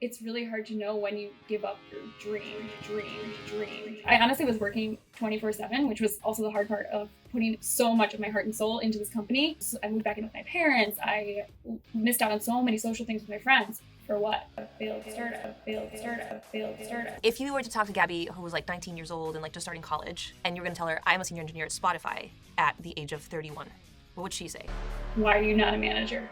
it's really hard to know when you give up your dream. I honestly was working 24/7, which was also the hard part of putting so much of my heart and soul into this company. So I moved back in with my parents. I missed out on so many social things with my friends. For what? A failed startup. If you were to talk to Gabi, who was like 19 years old and like just starting college, and you're going to tell her, I'm a senior engineer at Spotify at the age of 31, what would she say? Why are you not a manager?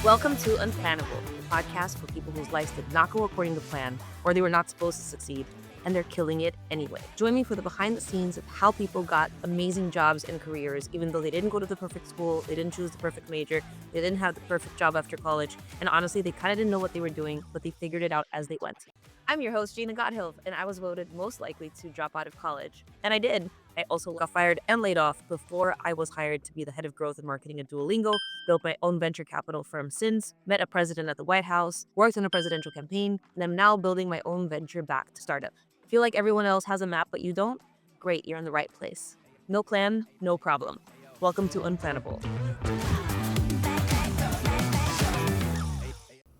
Welcome to Unplannable, the podcast for people whose lives did not go according to plan, or they were not supposed to succeed, and they're killing it anyway. Join me for the behind the scenes of how people got amazing jobs and careers, even though they didn't go to the perfect school, they didn't choose the perfect major, they didn't have the perfect job after college, and honestly, they kind of didn't know what they were doing, but they figured it out as they went. I'm your host, Gina Gotthilf, and I was voted most likely to drop out of college. And I did. I also got fired and laid off before I was hired to be the head of growth and marketing at Duolingo, built my own venture capital firm since, met a president at the White House, worked on a presidential campaign, and I'm now building my own venture-backed startup. Feel like everyone else has a map but you don't? Great, you're in the right place. No plan, no problem. Welcome to Unplannable.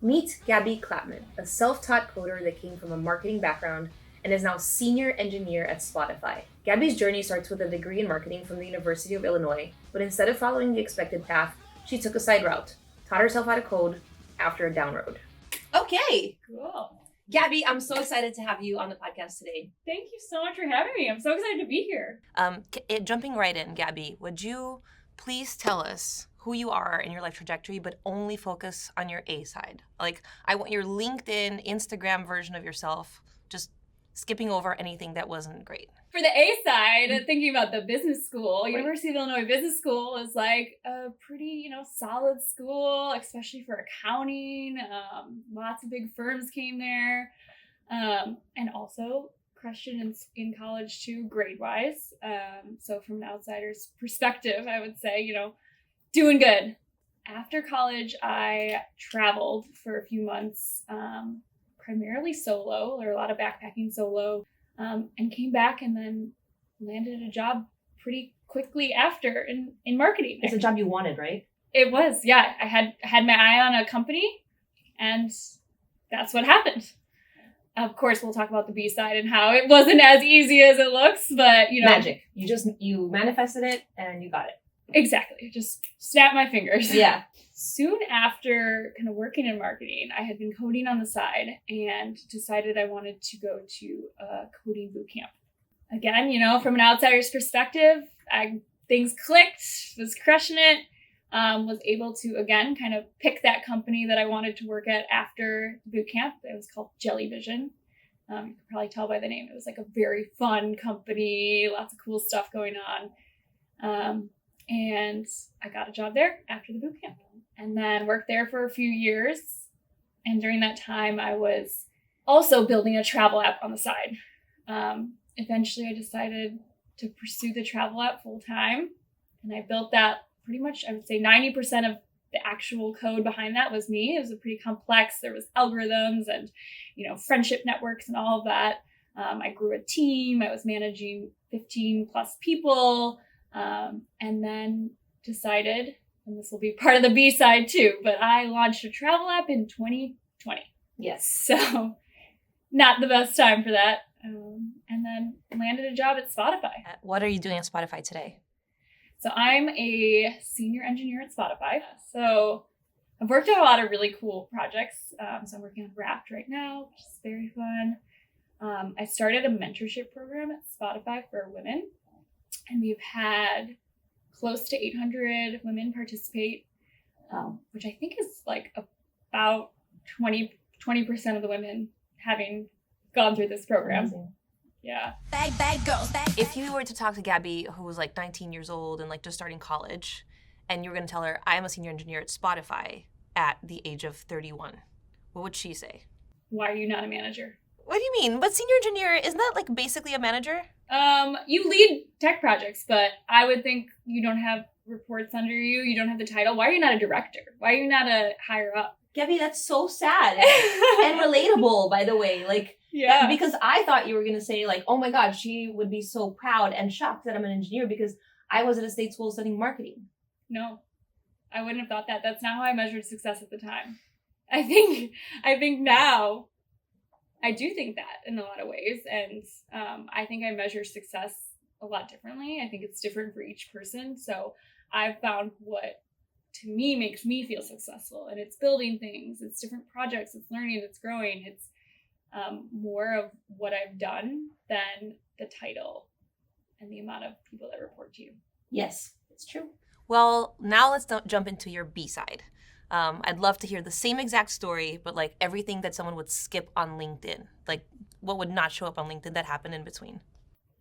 Meet Gabi Klapman, a self-taught coder that came from a marketing background and is now senior engineer at Spotify. Gabi's journey starts with a degree in marketing from the University of Illinois, but instead of following the expected path, she took a side route, taught herself how to code after a down road. Okay. Cool. Gabi, I'm so excited to have you on the podcast today. Thank you so much for having me. I'm so excited to be here. Jumping right in, Gabi, would you please tell us who you are in your life trajectory, but only focus on your A side? Like, I want your LinkedIn, Instagram version of yourself, just skipping over anything that wasn't great. For the A side, thinking about the business school, right. University of Illinois Business School is like a pretty, solid school, especially for accounting. Lots of big firms came there. And also crushed it in college too, grade-wise. So from an outsider's perspective, I would say, doing good. After college, I traveled for a few months, primarily solo, or a lot of backpacking solo, and came back and then landed a job pretty quickly after in marketing. It's a job you wanted, right? It was, yeah. I had my eye on a company, and that's what happened. Of course, we'll talk about the B side and how it wasn't as easy as it looks, but magic. You manifested it and you got it. Exactly. Just snap my fingers. Yeah. Soon after kind of working in marketing, I had been coding on the side and decided I wanted to go to a coding boot camp. Again, from an outsider's perspective, things clicked, was crushing it, was able to, again, kind of pick that company that I wanted to work at after boot camp. It was called Jellyvision. You can probably tell by the name. It was like a very fun company, lots of cool stuff going on. And I got a job there after the boot camp and then worked there for a few years. And during that time, I was also building a travel app on the side. Eventually, I decided to pursue the travel app full time. And I built that pretty much, I would say 90% of the actual code behind that was me. It was a pretty complex, there was algorithms and, friendship networks and all of that. I grew a team. I was managing 15 plus people. And then decided, and this will be part of the B side too, but I launched a travel app in 2020. Yes. So not the best time for that. And then landed a job at Spotify. What are you doing at Spotify today? So I'm a senior engineer at Spotify. So I've worked on a lot of really cool projects. So I'm working on Wrapped right now, which is very fun. I started a mentorship program at Spotify for women. And we've had close to 800 women participate, which I think is like about 20% of the women having gone through this program. Amazing. Yeah. Bag girls. If you were to talk to Gabi, who was like 19 years old and like just starting college, and you were going to tell her, I'm a senior engineer at Spotify at the age of 31, what would she say? Why are you not a manager? What do you mean? But senior engineer, isn't that like basically a manager? You lead tech projects, but I would think you don't have reports under you. You don't have the title. Why are you not a director? Why are you not a higher up? Gabi, that's so sad and relatable, by the way. Yeah. Because I thought you were going to say oh my God, she would be so proud and shocked that I'm an engineer because I was at a state school studying marketing. No. I wouldn't have thought that. That's not how I measured success at the time. I think now I do think that in a lot of ways. And I think I measure success a lot differently. I think it's different for each person. So I've found what to me makes me feel successful, and it's building things, it's different projects, it's learning, it's growing, it's more of what I've done than the title and the amount of people that report to you. Yes, it's true. Well, now let's jump into your B side. I'd love to hear the same exact story, but like everything that someone would skip on LinkedIn, like what would not show up on LinkedIn that happened in between.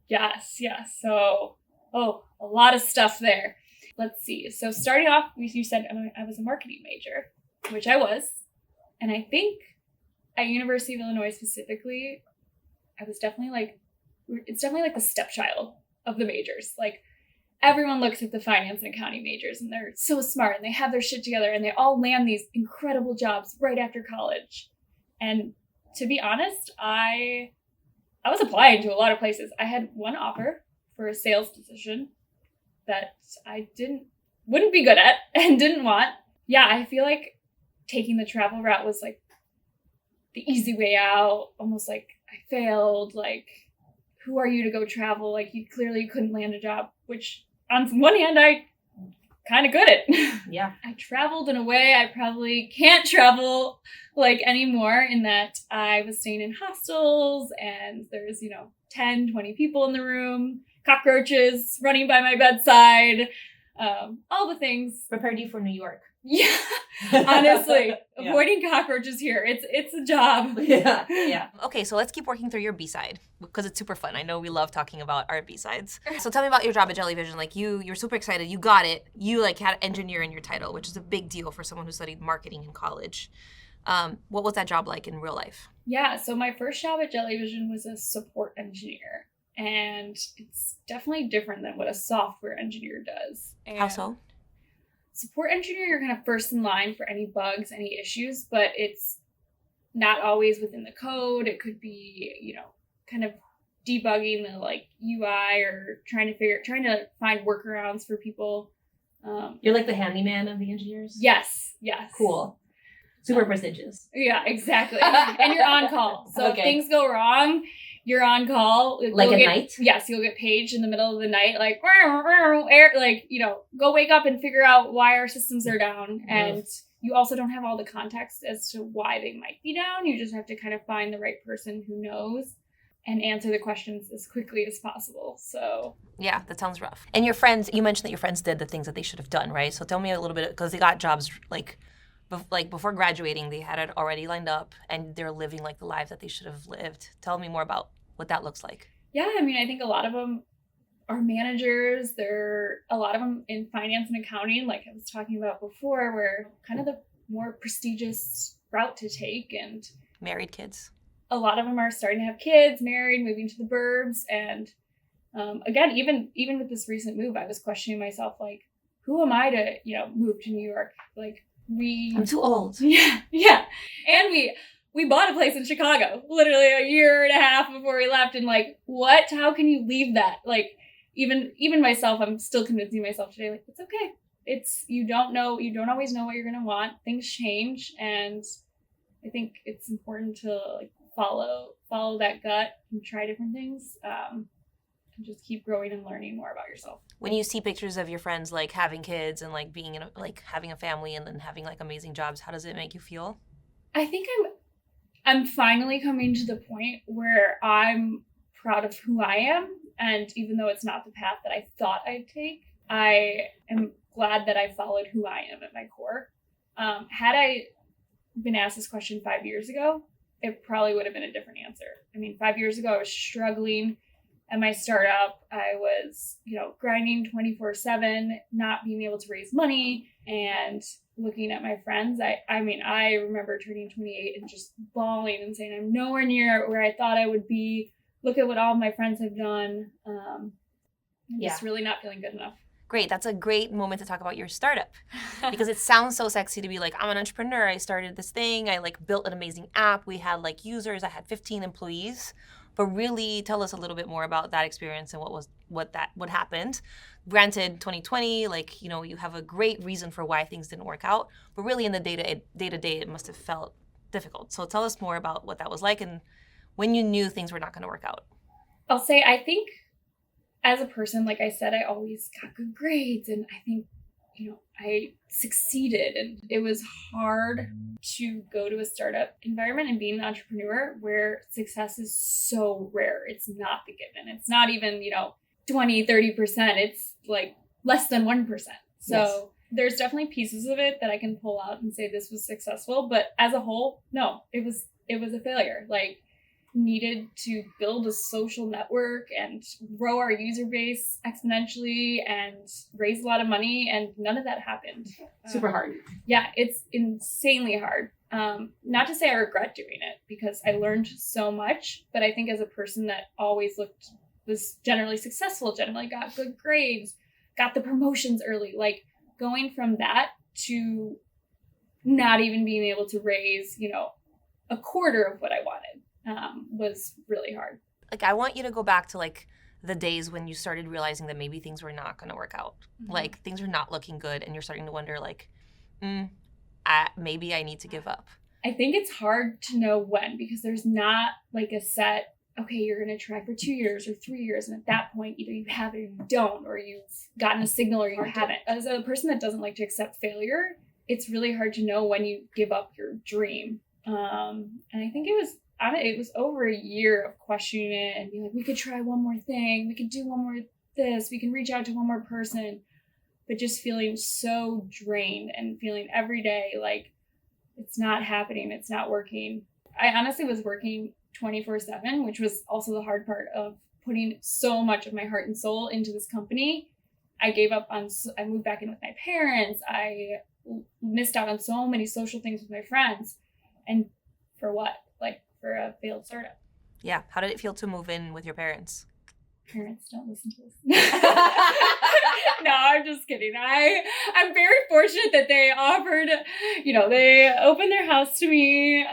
Yes. So, a lot of stuff there. Let's see. So starting off, you said I was a marketing major, which I was. And I think at University of Illinois specifically, I was definitely it's definitely like the stepchild of the majors. Like everyone looks at the finance and accounting majors and they're so smart and they have their shit together and they all land these incredible jobs right after college. And to be honest, I was applying to a lot of places. I had one offer for a sales position that I wouldn't be good at and didn't want. Yeah, I feel like taking the travel route was like the easy way out, almost like I failed, like who are you to go travel? Like you clearly couldn't land a job, which on one hand I kind of good at. Yeah. I traveled in a way I probably can't travel like anymore, in that I was staying in hostels and there's, 10, 20 people in the room, cockroaches running by my bedside, all the things. Prepared you for New York. Yeah, honestly, Yeah. avoiding cockroaches here. It's a job. Yeah. Okay, so let's keep working through your B side because it's super fun. I know we love talking about our B sides. So tell me about your job at Jellyvision. Like you're super excited. You got it. You like had engineer in your title, which is a big deal for someone who studied marketing in college. What was that job like in real life? Yeah, so my first job at Jellyvision was a support engineer. And it's definitely different than what a software engineer does. And How so? Support engineer, you're kind of first in line for any bugs, any issues, but it's not always within the code. It could be, kind of debugging the like UI or trying to find workarounds for people. You're like the handyman of the engineers? Yes. Cool. Super prestigious. Yeah, exactly. And you're on call. So Okay. if things go wrong, you're on call. Like at night? Yes, you'll get paged in the middle of the night, like, go wake up and figure out why our systems are down. And you also don't have all the context as to why they might be down. You just have to kind of find the right person who knows and answer the questions as quickly as possible. So Yeah, that sounds rough. And your friends, you mentioned that your friends did the things that they should have done, right? So tell me a little bit, because they got jobs like before graduating, they had it already lined up and they're living like the lives that they should have lived. Tell me more about what that looks like. yeah, I mean, I think a lot of them are managers. There are a lot of them in finance and accounting, like I was talking about before, where kind of the more prestigious route to take. And Married kids. a lot of them are starting to have kids, married, moving to the burbs. And again, even with this recent move, I was questioning myself, like, who am I to, move to New York? Like I'm too old. Yeah. And we bought a place in Chicago, literally a year and a half before we left. And like, what? How can you leave that? Like, even myself, I'm still convincing myself today, like, it's okay. You don't always know what you're going to want. Things change. And I think it's important to like follow that gut and try different things. And just keep growing and learning more about yourself. When you see pictures of your friends like having kids and like being having a family and then having like amazing jobs, how does it make you feel? I think I'm finally coming to the point where I'm proud of who I am. And even though it's not the path that I thought I'd take, I am glad that I followed who I am at my core. Had I been asked this question 5 years ago, it probably would have been a different answer. I mean, 5 years ago, I was struggling at my startup. I was, grinding 24/7, not being able to raise money, and looking at my friends. I remember turning 28 and just bawling and saying, I'm nowhere near where I thought I would be. Look at what all of my friends have done. I'm just really not feeling good enough. Great. That's a great moment to talk about your startup because it sounds so sexy to be like, I'm an entrepreneur. I started this thing. I like built an amazing app. We had like users. I had 15 employees. But really tell us a little bit more about that experience and what happened. Granted, 2020, like, you know, you have a great reason for why things didn't work out, but really in the day-to-day, it must have felt difficult. So tell us more about what that was like and when you knew things were not going to work out. I'll say, I think as a person, like I said, I always got good grades, and I think, you know, I succeeded, and it was hard to go to a startup environment and be an entrepreneur where success is so rare. It's not the given. It's not even, you know, 20, 30%. It's like less than 1%. So there's definitely pieces of it that I can pull out and say this was successful, but as a whole, no, it was a failure. Like, needed to build a social network and grow our user base exponentially and raise a lot of money, and none of that happened. Super hard. Yeah, it's insanely hard. Not to say I regret doing it, because I learned so much, but I think as a person that always was generally successful, generally got good grades, got the promotions early, like going from that to not even being able to raise, you know, a quarter of what I wanted. Was really hard. Like, I want you to go back to like the days when you started realizing that maybe things were not going to work out. Mm-hmm. Like, things are not looking good, and you're starting to wonder, like, maybe I need to give up. I think it's hard to know when, because there's not like a set, okay, you're going to try for 2 years or 3 years, and at that point, either you have it or you don't, or you've gotten a signal or you haven't. As a person that doesn't like to accept failure, it's really hard to know when you give up your dream. And I think it was over a year of questioning it and being like, we could try one more thing. We could do one more this. We can reach out to one more person. But just feeling so drained and feeling every day like it's not happening. It's not working. I honestly was working 24/7, which was also the hard part of putting so much of my heart and soul into this company. I moved back in with my parents. I missed out on so many social things with my friends. And for what? Like, for a failed startup. Yeah. How did it feel to move in with your parents? Parents don't listen to this. No, I'm just kidding. I'm very fortunate that they offered, you know, they opened their house to me.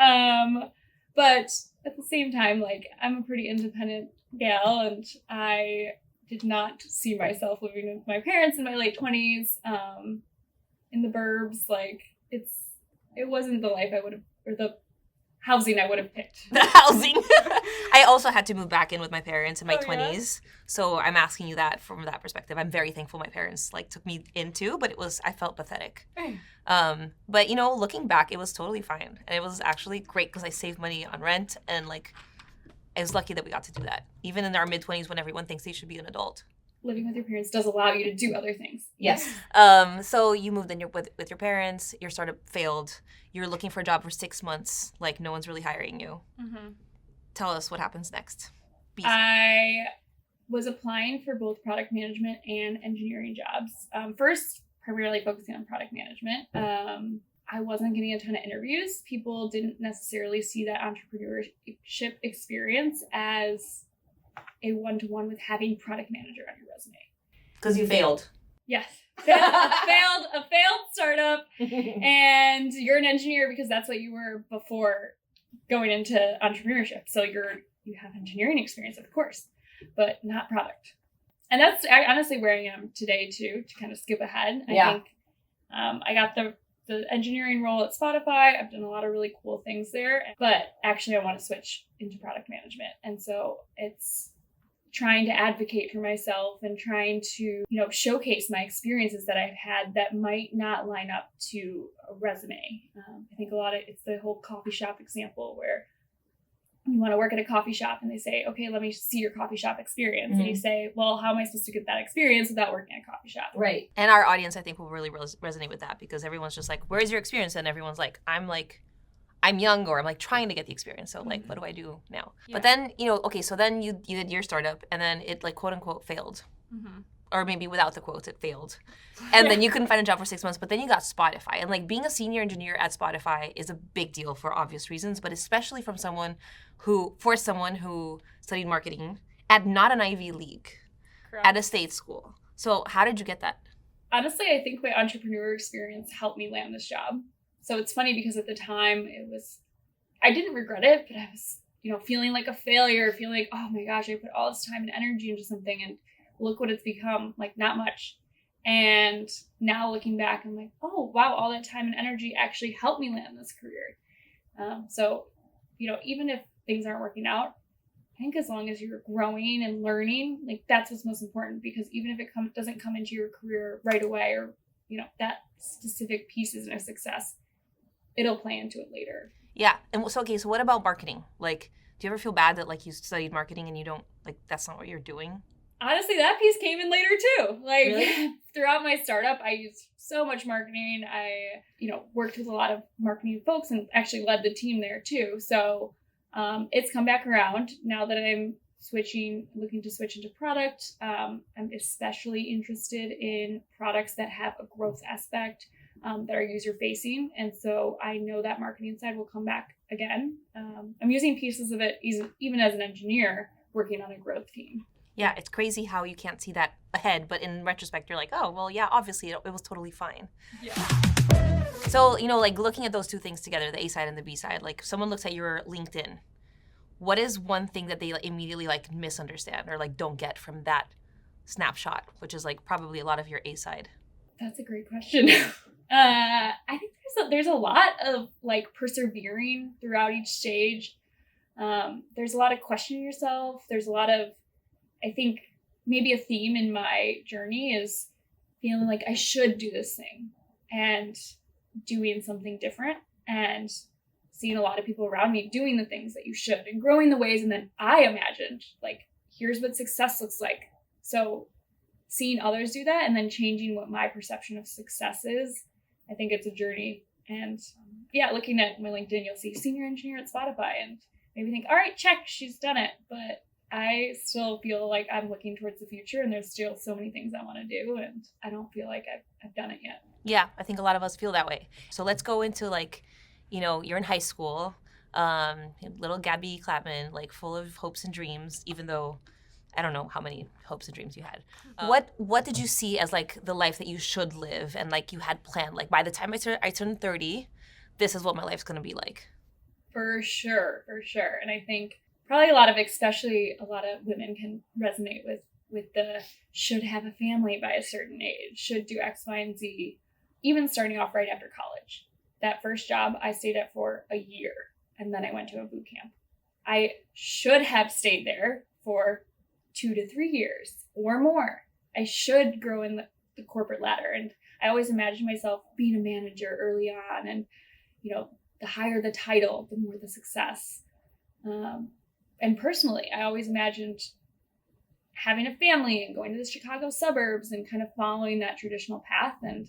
But at the same time, like, I'm a pretty independent gal, and I did not see myself living with my parents in my late 20s, in the burbs. Like, it wasn't the life I would have, or the housing I would have picked. The housing. I also had to move back in with my parents in my 20s. Yeah? So I'm asking you that from that perspective. I'm very thankful my parents like took me in too, but I felt pathetic. But you know, looking back, it was totally fine. And it was actually great because I saved money on rent, and like, I was lucky that we got to do that. Even in our mid-20s when everyone thinks they should be an adult. Living with your parents does allow you to do other things. Yes. So you moved in with your parents, your startup failed, you're looking for a job for 6 months, like no one's really hiring you. Mm-hmm. Tell us what happens next. I was applying for both product management and engineering jobs. First, primarily focusing on product management. I wasn't getting a ton of interviews. People didn't necessarily see that entrepreneurship experience as a one-to-one with having product manager on your resume. Because you failed. Yes. A failed startup, and you're an engineer because that's what you were before going into entrepreneurship. So you have engineering experience, of course, but not product. And that's honestly where I am today too, to kind of skip ahead. I think I got the engineering role at Spotify. I've done a lot of really cool things there, but actually I want to switch into product management. And so it's trying to advocate for myself and trying to, you know, showcase my experiences that I've had that might not line up to a resume. I think it's the whole coffee shop example where you want to work at a coffee shop and they say, okay, let me see your coffee shop experience. Mm-hmm. And you say, well, how am I supposed to get that experience without working at a coffee shop? Right. And our audience, I think, will really resonate with that, because everyone's just like, where's your experience? And everyone's like, I'm young, or I'm like trying to get the experience. So like, what do I do now? Yeah. But then, you know, okay, so then you did your startup and then it like quote unquote failed. Mm-hmm. Or maybe without the quotes, it failed. And then you couldn't find a job for 6 months, but then you got Spotify. And like, being a senior engineer at Spotify is a big deal for obvious reasons, but especially for someone who studied marketing at not an Ivy League, correct, at a state school. So how did you get that? Honestly, I think my entrepreneur experience helped me land this job. So it's funny because at the time I didn't regret it, but feeling like a failure, feeling like, oh my gosh, I put all this time and energy into something and look what it's become, like not much. And now looking back, I'm like, oh wow, all that time and energy actually helped me land this career. So, even if things aren't working out, I think as long as you're growing and learning, like that's what's most important, because even if it doesn't come into your career right away, or, that specific piece isn't a success, it'll play into it later. Yeah. And so what about marketing? Like, do you ever feel bad that like you studied marketing and you don't, like, that's not what you're doing? Honestly, that piece came in later too. Like Really? Throughout my startup, I used so much marketing. I, worked with a lot of marketing folks and actually led the team there too. So it's come back around now that I'm looking to switch into product. I'm especially interested in products that have a growth aspect, that are user facing. And so I know that marketing side will come back again. I'm using pieces of it even as an engineer working on a growth team. Yeah, it's crazy how you can't see that ahead, but in retrospect, you're like, oh, well, yeah, obviously it was totally fine. Yeah. So, like looking at those two things together, the A side and the B side, like someone looks at your LinkedIn, what is one thing that they immediately like misunderstand or like don't get from that snapshot, which is like probably a lot of your A side? That's a great question. I think there's a lot of like persevering throughout each stage. There's a lot of questioning yourself. There's a lot of, I think maybe a theme in my journey is feeling like I should do this thing and doing something different, and seeing a lot of people around me doing the things that you should and growing the ways. And then I imagined like, here's what success looks like. So seeing others do that and then changing what my perception of success is, I think it's a journey. And looking at my LinkedIn, you'll see senior engineer at Spotify and maybe think, all right, check, she's done it. But I still feel like I'm looking towards the future and there's still so many things I want to do, and I don't feel like I've done it yet. Yeah, I think a lot of us feel that way. So let's go into like, you're in high school, little Gabi Klapman, like full of hopes and dreams, even though I don't know how many hopes and dreams you had. What did you see as like the life that you should live and like you had planned? Like by the time I turned 30, this is what my life's going to be like. For sure. And I think probably especially a lot of women can resonate with the should have a family by a certain age, should do X, Y, and Z, even starting off right after college. That first job I stayed at for a year, and then I went to a boot camp. I should have stayed there for 2 to 3 years or more. I should grow in the corporate ladder. And I always imagined myself being a manager early on, and, the higher the title, the more the success. And personally, I always imagined having a family and going to the Chicago suburbs and kind of following that traditional path. And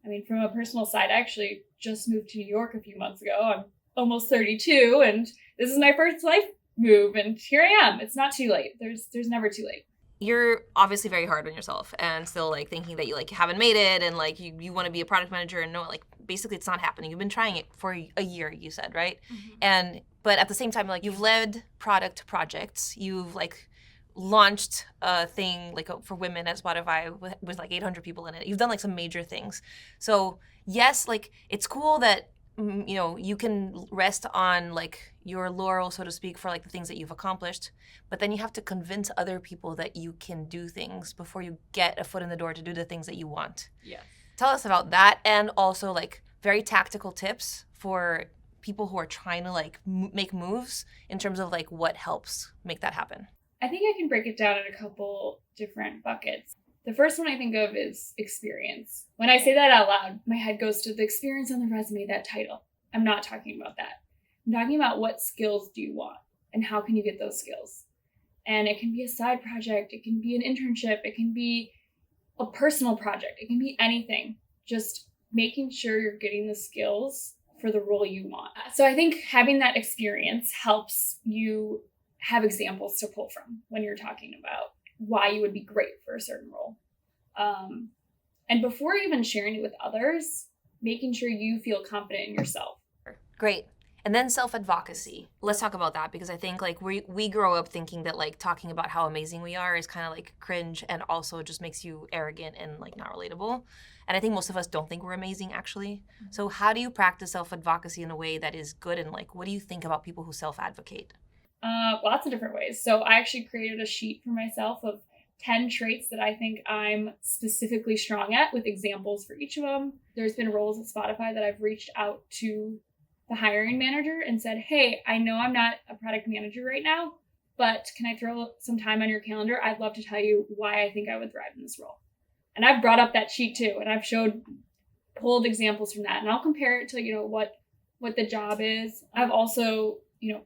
I mean, from a personal side, I actually just moved to New York a few months ago. I'm almost 32, and this is my first life move, and here I am. It's not too late. There's never too late. You're obviously very hard on yourself and still like thinking that you like haven't made it and like you want to be a product manager, and no, like basically it's not happening. You've been trying it for a year, you said, right? Mm-hmm. But at the same time, like you've led product projects, you've like launched a thing like for women at Spotify with like 800 people in it. You've done like some major things. So yes, like it's cool that you can rest on like your laurel, so to speak, for like the things that you've accomplished, but then you have to convince other people that you can do things before you get a foot in the door to do the things that you want. Yeah. Tell us about that, and also like very tactical tips for people who are trying to like make moves in terms of like what helps make that happen. I think I can break it down in a couple different buckets. The first one I think of is experience. When I say that out loud, my head goes to the experience on the resume, that title. I'm not talking about that. I'm talking about what skills do you want and how can you get those skills? And it can be a side project. It can be an internship. It can be a personal project. It can be anything. Just making sure you're getting the skills for the role you want. So I think having that experience helps you have examples to pull from when you're talking about why you would be great for a certain role. And before even sharing it with others, making sure you feel confident in yourself. Great. And then self-advocacy. Let's talk about that, because I think like we grow up thinking that like talking about how amazing we are is kind of like cringe and also just makes you arrogant and like not relatable. And I think most of us don't think we're amazing actually. So how do you practice self-advocacy in a way that is good, and like what do you think about people who self-advocate? Lots of different ways. So I actually created a sheet for myself of 10 traits that I think I'm specifically strong at with examples for each of them. There's been roles at Spotify that I've reached out to the hiring manager and said, hey, I know I'm not a product manager right now, but can I throw some time on your calendar? I'd love to tell you why I think I would thrive in this role. And I've brought up that sheet too, and I've pulled examples from that, and I'll compare it to, what the job is. I've also,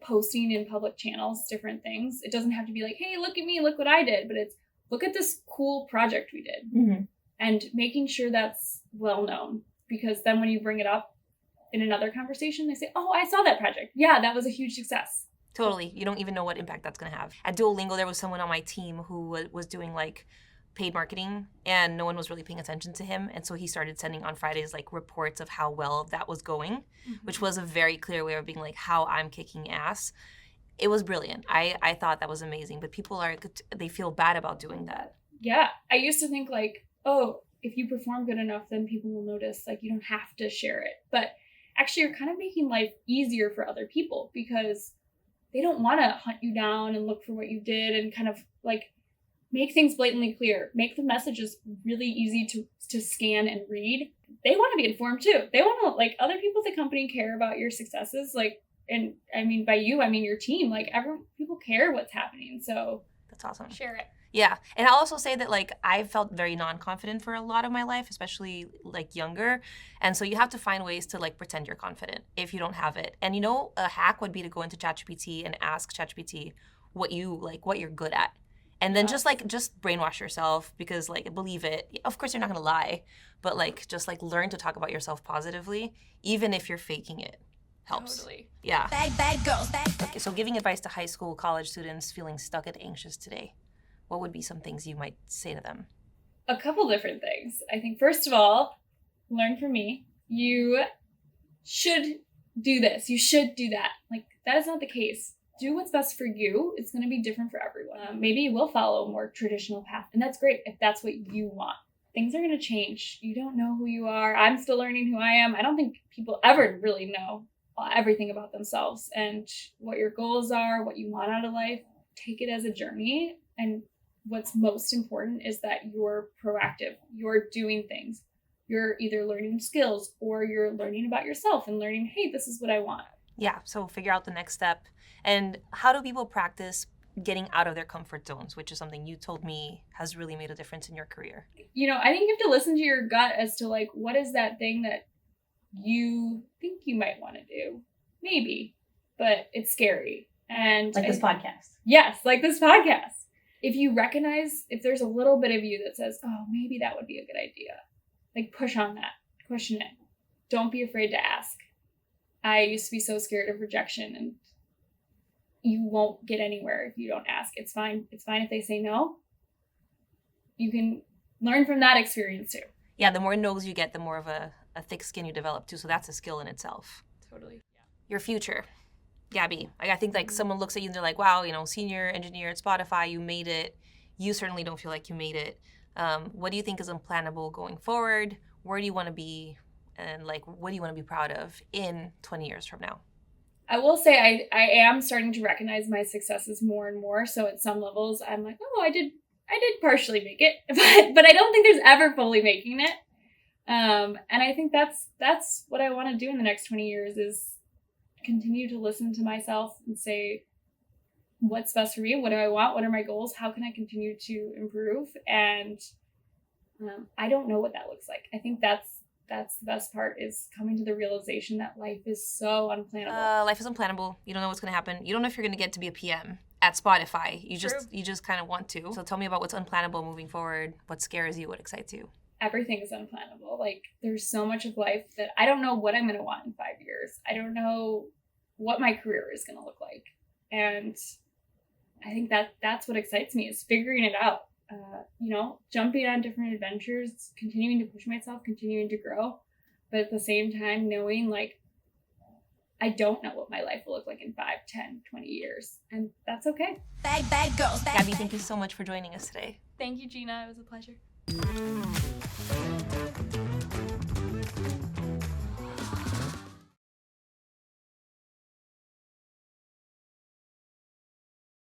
posting in public channels, different things. It doesn't have to be like, hey, look at me, look what I did, but it's, look at this cool project we did. Mm-hmm. And making sure that's well known, because then when you bring it up in another conversation, they say, oh, I saw that project. Yeah, that was a huge success. Totally. You don't even know what impact that's going to have. At Duolingo, there was someone on my team who was doing like paid marketing, and no one was really paying attention to him. And so he started sending on Fridays like reports of how well that was going, which was a very clear way of being like, how I'm kicking ass. It was brilliant. I thought that was amazing, but people they feel bad about doing that. Yeah. I used to think like, oh, if you perform good enough, then people will notice, like you don't have to share it. But actually you're kind of making life easier for other people, because they don't want to hunt you down and look for what you did and kind of like make things blatantly clear, make the messages really easy to scan and read. They want to be informed too. They want to, like, other people at the company care about your successes. Like, and I mean, by you, I mean your team. Like, people care what's happening. So that's awesome. Share it. Yeah. And I'll also say that, like, I felt very non-confident for a lot of my life, especially, like, younger. And so you have to find ways to, like, pretend you're confident if you don't have it. And, a hack would be to go into ChatGPT and ask ChatGPT what you're good at. And then just brainwash yourself, because, like, believe it. Of course, you're not going to lie. But, like, just, like, learn to talk about yourself positively, even if you're faking it. Helps. Totally. Yeah. Bag girls. Okay, so giving advice to high school, college students feeling stuck and anxious today, what would be some things you might say to them? A couple different things. I think, first of all, learn from me. You should do this. You should do that. Like, that is not the case. Do what's best for you. It's going to be different for everyone. Maybe you will follow a more traditional path, and that's great if that's what you want. Things are going to change. You don't know who you are. I'm still learning who I am. I don't think people ever really know everything about themselves and what your goals are, what you want out of life. Take it as a journey. And what's most important is that you're proactive. You're doing things. You're either learning skills or you're learning about yourself and learning, hey, this is what I want. Yeah, so figure out the next step. And how do people practice getting out of their comfort zones, which is something you told me has really made a difference in your career? I think you have to listen to your gut as to, like, what is that thing that you think you might want to do? Maybe, but it's scary. And like this podcast. Yes, like this podcast. If you recognize, if there's a little bit of you that says, oh, maybe that would be a good idea, like, push on that, question it. Don't be afraid to ask. I used to be so scared of rejection, and you won't get anywhere if you don't ask. It's fine. It's fine if they say no. You can learn from that experience too. Yeah, the more no's you get, the more of a thick skin you develop too. So that's a skill in itself. Totally. Yeah. Your future. Gabi, I think, like, someone looks at you and they're like, wow, senior engineer at Spotify, you made it. You certainly don't feel like you made it. What do you think is unplannable going forward? Where do you want to be? And, like, what do you want to be proud of in 20 years from now? I will say I am starting to recognize my successes more and more. So at some levels, I'm like, oh, I did partially make it, but I don't think there's ever fully making it. And I think that's what I want to do in the next 20 years is continue to listen to myself and say, what's best for me? What do I want? What are my goals? How can I continue to improve? And I don't know what that looks like. I think that's the best part, is coming to the realization that life is so unplannable. Life is unplannable. You don't know what's going to happen. You don't know if you're going to get to be a PM at Spotify. You just kind of want to. So tell me about what's unplannable moving forward. What scares you? What excites you? Everything is unplannable. Like, there's so much of life that I don't know what I'm going to want in 5 years. I don't know what my career is going to look like. And I think that's what excites me, is figuring it out. Jumping on different adventures, continuing to push myself, continuing to grow. But at the same time, knowing, like, I don't know what my life will look like in 5, 10, 20 years. And that's okay. Bag girls. Gabi, thank you so much for joining us today. Thank you, Gina. It was a pleasure.